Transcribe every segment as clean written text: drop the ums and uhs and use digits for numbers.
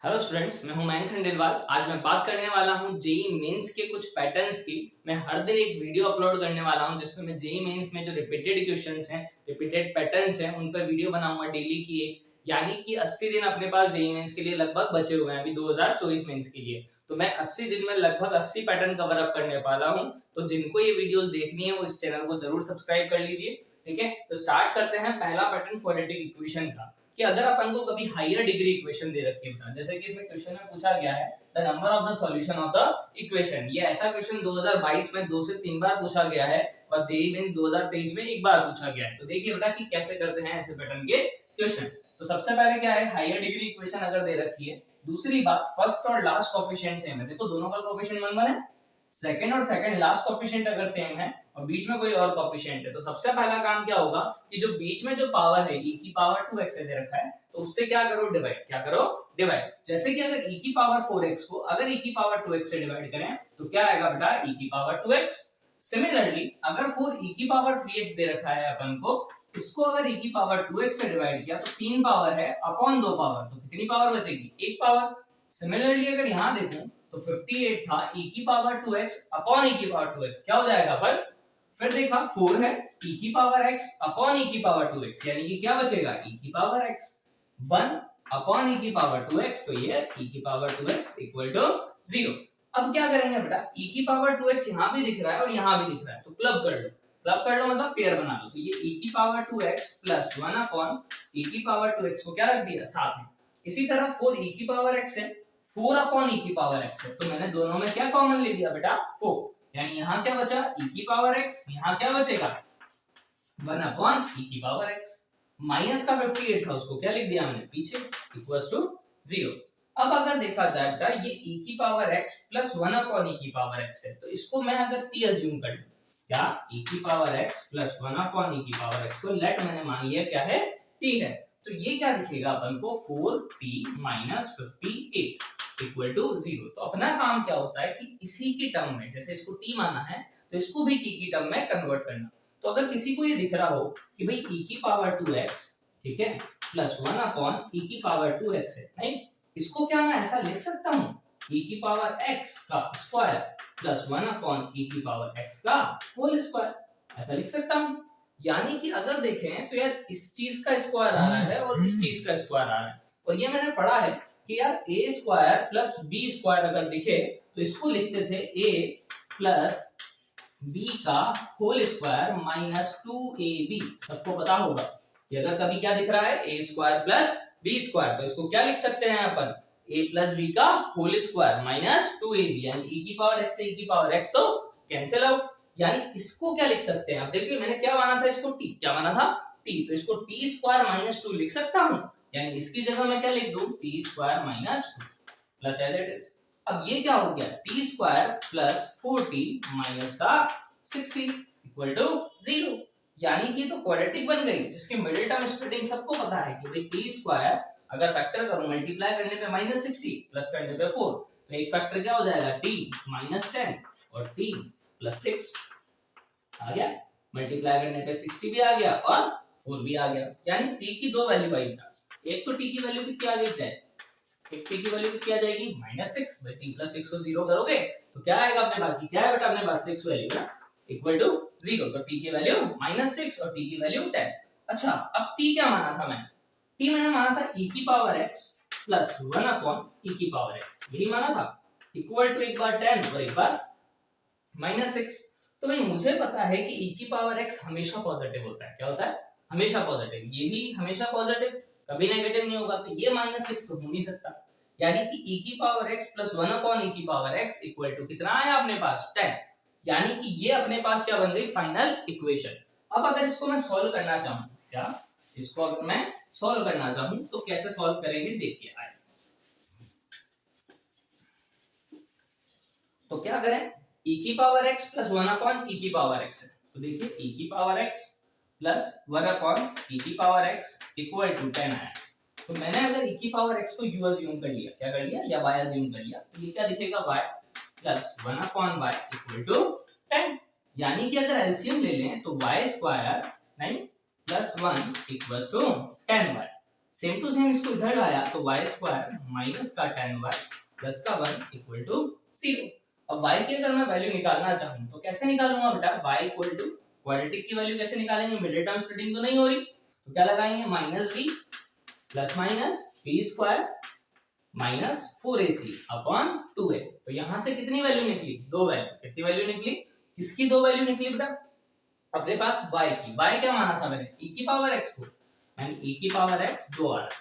Hello students, मैं हूं मयंक खंडेलवाल। आज मैं बात करने वाला हूं जेई मेंस के कुछ पैटर्न्स की। मैं हर दिन एक वीडियो अपलोड करने वाला हूं जिसमें मैं जेई मेंस में जो रिपीटेड क्वेश्चंस हैं, रिपीटेड पैटर्न्स हैं, उन पर वीडियो बनाऊंगा डेली की एक। यानी कि 80 दिन अपने पास जेई मेंस के लिए लगभग बचे हुए हैं अभी 2024 मेंस के लिए। तो मैं 80 दिन में लगभग 80 पैटर्न कवर अप करने वाला हूं। तो जिनको ये वीडियोस देखनी है वो इस चैनल को जरूर सब्सक्राइब कर लीजिए। ठीक है, तो स्टार्ट करते हैं। पहला पैटर्न क्वाड्रेटिक इक्वेशन का, कि अगर अपन को कभी हायर डिग्री इक्वेशन दे रखी है बेटा, जैसे कि इसमें क्वेश्चन में पूछा गया है the number of the solution of the equation. ये ऐसा क्वेश्चन 2022 में 2 से 3 बार पूछा गया है और जेईई मेंस 2023 में एक बार पूछा गया है। तो देखिए बेटा कि कैसे करते हैं ऐसे पैटर्न के क्वेश्चन। तो सबसे पहले क्या है, हायर डिग्री इक्वेशन अगर दे रखी है। दूसरी बात, फर्स्ट और लास्ट कोएफिशिएंट सेम है। देखो दोनों का कोएफिशिएंट 1 1 है। सेकंड और सेकंड लास्ट कोएफिशिएंट अगर सेम है और बीच में कोई और कोएफिशिएंट है, तो सबसे पहला काम क्या होगा कि जो बीच में जो पावर है e की पावर 2x से दे रखा है, तो उससे क्या करो, डिवाइड। क्या करो, डिवाइड। जैसे कि अगर e की पावर 4x को अगर e की पावर 2x से डिवाइड करें तो क्या आएगा बेटा, e की पावर 2x। सिमिलरली अगर 4e की पावर 3x दे रखा है अपन को, इसको अगर e की पावर 2x से डिवाइड किया तो 3 पावर है अपॉन 2 पावर, तो कितनी पावर बचेगी, 1 पावर। सिमिलरली अगर यहां देखूं तो 58 था e की पावर 2x अपॉन e की पावर 2x, क्या हो जाएगा पर। फिर देखा 4 है e की पावर x अपॉन e की पावर 2x, यानी कि क्या बचेगा, e की पावर x। 1 अपॉन e की पावर 2x, तो ये e की पावर 2x इक्वल टू 0। अब क्या करेंगे बेटा, e की पावर 2x यहां भी दिख रहा है और यहां भी दिख रहा है, तो क्लब कर लो। क्लब कर लो मतलब पेयर बना लो। तो ये e की power 2x plus 1 upon e की पावर 2x को क्या रख दिया साथ में। इसी तरह 4 e की पावर x है, 4 अपॉन e की पावर x है, तो मैंने दोनों में क्या कॉमन ले लिया बेटा, 4। यानी यहाँ क्या बचा, e की पावर x, यहाँ क्या बचेगा 1 अपॉन e की पावर x। माइनस का 58 था, उसको क्या लिख दिया हमने पीछे, इक्वल्स टू 0। अब अगर देखा जाए बेटा, ये e की power x plus 1 upon e की पावर x है, तो इसको मैं अगर t अज्यूम कर लूं, क्या e की power x plus 1 upon e की पावर x को लेट मैंने मान लिया क्या है, t है। तो ये क्या दिखेगा अपन को, 4t माइनस 58 इक्वल टू 0। तो अपना काम क्या होता है कि इसी की टर्म में, जैसे इसको t माना है तो इसको भी t की टर्म में कन्वर्ट करना। तो अगर किसी को ये दिख रहा हो कि भाई e की पावर 2x, ठीक है, प्लस 1 अपॉन e की पावर 2x है, नहीं, इसको क्या मैं ऐसा लिख सकता हूँ, e की पावर x का स्क्वायर प्लस 1 अपॉन e की पावर x का होल स्क्वायर, ऐसा लिख सकता हूँ। यानी कि अगर देखें तो यार इस चीज का स्क्वायर आ रहा है और इस चीज का स्क्वायर आ रहा है, और ये मैंने पढ़ा है कि यार a square plus b square अगर दिखे तो इसको लिखते थे a प्लस b का होल स्क्वायर माइनस 2ab। सबको पता होगा कि अगर कभी क्या दिख रहा है, a square plus b square, तो इसको क्या लिख सकते हैं अपन, a प्लस b का होल स्क्वायर माइनस 2ab, यानी e की पावर x से e की पावर x तो कैंसिल आउट। यानी इसको क्या लिख सकते हैं, अब देखिए मैंने क्या माना था, इसको t, क्या माना था t, तो इसको t स्क्वायर माइनस 2 लिख सकता हूं। यानी इसकी जगह मैं क्या लिख दूं, t square minus 2 plus as it is. अब ये क्या हो गया, t square plus 4t minus का 60 इक्वल टू 0। यानी कि तो क्वाड्रेटिक बन गई जिसकी मिडिल टर्म स्प्लिटिंग सबको पता है कि भाई t स्क्वायर अगर फैक्टर करूं, मल्टीप्लाई करने पे माइनस 60 प्लस करने पे 4, तो एक फैक्टर क्या हो जाएगा, t माइनस 10 और t प्लस 6 आ गया। मल्टीप्लाई करने पे 60 भी आ गया और 4 भी आ गया, यानी t की दो वैल्यू आई। एक तो t की वैल्यू कितनी आ गई, 10, एक t की वैल्यू कितनी आ जाएगी, -6। भाई t प्लस 6 को 0 करोगे तो क्या आएगा अपने पास, क्या है बेटा अपने पास 6 वैल्यू है इक्वल टू 0। तो t की वैल्यू -6 और t की वैल्यू 10। अच्छा अब t क्या माना था मैं, t मैंने माना था e की power x plus 1 upon e की पावर x, यही माना था, इक्वल टू एक बार 10 और एक बार -6। तो भाई मुझे पता है कि e की पावर x हमेशा पॉजिटिव होता है, क्या होता है, हमेशा पॉजिटिव। ये भी हमेशा पॉजिटिव, कभी नेगेटिव नहीं होगा, तो ये -6 तो हो नहीं सकता। यानी कि e की power x plus 1 upon e की पावर x इक्वल टू कितना आया अपने पास, 10। यानी कि ये अपने पास क्या बन गई, फाइनल इक्वेशन। अब अगर इसको मैं सॉल्व करना चाहूं, क्या इसको अगर मैं सॉल्व करना चाहूं तो कैसे सॉल्व करेंगे, देखिए आए। तो क्या करें, e की power x plus 1 upon e की पावर x है, तो देखिए e की power x plus 1 upon e की पावर x इक्वल टू 10 आया। तो मैंने अगर e की पावर x को u अज्यूम कर लिया, क्या कर लिया, या y अज्यूम कर लिया, तो ये क्या दिखेगा, y plus 1 upon y equal to 10। यानी कि अगर एलसीएम ले लें तो y square 9 plus 1 equals to 10y। Same to same इसको इधर लाया तो y स्क्वायर माइनस का tan y प्लस का 1 इक्वल टू 0। अब y की अगर मैं वैल्यू निकालना चाहूं तो कैसे निकालूंगा बेटा, y इक्वल टू क्वाड्रेटिक की वैल्यू कैसे निकालेंगे, मिडिल टर्म स्प्लिटिंग तो नहीं हो रही, तो क्या लगाएंगे minus b plus minus b square minus 4ac upon 2a। तो यहां से कितनी वैल्यू निकली, दो वैल्यू, कितनी वैल्यू निकली, किसकी दो वैल्यू निकली बेटा, अपने पास y की, y क्या माना था मैंने, e की पावर x को, यानी e की पावर x 2 आ रहा है।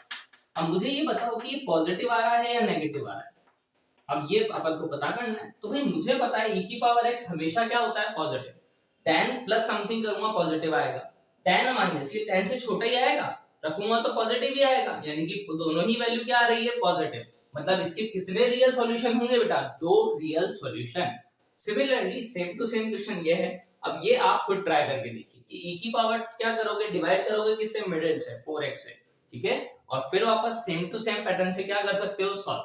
अब मुझे ये बताओ कि ये पॉजिटिव आ रहा है या नेगेटिव आ रहा है, अब ये अपन को पता करना है। तो भाई मुझे पता है e की पावर x हमेशा क्या होता है, पॉजिटिव, tan प्लस समथिंग करूंगा पॉजिटिव आएगा, tan माइनस ये tan से छोटा ही आएगा, रखूंगा तो पॉजिटिव ही आएगा, यानी कि दोनों ही वैल्यू क्या आ रही है, पॉजिटिव। मतलब इसके कितने रियल सॉल्यूशन होंगे बेटा, दो real solution. Similarly same to same question ये है। अब ये आप खुद ट्राई करके देखिए कि e की पावर क्या करोगे, डिवाइड करोगे किससे, मिडिल से 4x से, ठीक है, और फिर वापस सेम टू सेम पैटर्न से क्या कर सकते हो, सॉल्व।